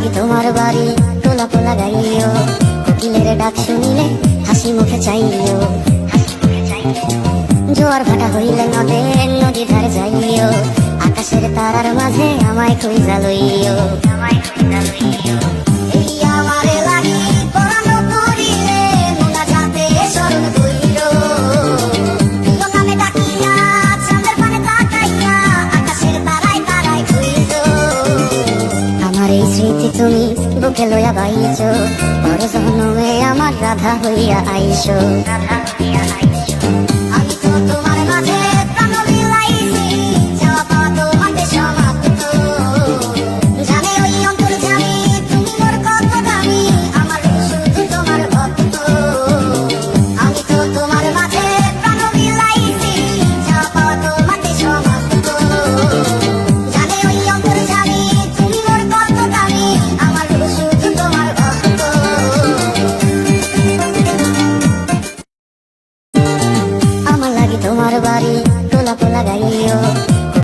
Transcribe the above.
লাগি তোমার বাড়ি তোলা পোলা গাইও, কোকিলের ডাক শুনিলে হাসি মুখে চাইও, জোয়ার ভাটা হইলে নদী ধারে যাইও, আকাশের তারার মাঝে আমায় খুঁজা লইও। এই আমারে লাগি পরানো করিলে মোনা যাতে স্মরণ কইরো, প্রিয় নামে ডাকিয়া চাঁদের পানে তাকাইয়া আকাশের তারায় তারায় খুঁজো। আমার এই স্মৃতি তুমি বুকে লইয়া বাইছো, পর জন্মে আমার রাধা হইয়া আইসো। আমি তো তোমার মাঝে প্রাণ বিলাইছি, যাওয়া পাওয়া তোমাদের সমাপ্ত। জানে ওই অন্তর্যামী তুমি মোর কত দামি, আমার শুধু তোমার ভক্ত। আমি তো তোমার মাঝে প্রাণ বিলাইছি, যাওয়া পাওয়া তোমাদের সমাপ্ত। জানে ওই অন্তর্যামী তুমি মোর কত দামি, আমার শুধু তোমার ভক্ত। আমার লাগি তোমার বাড়ি তোলা পোলা গাইও,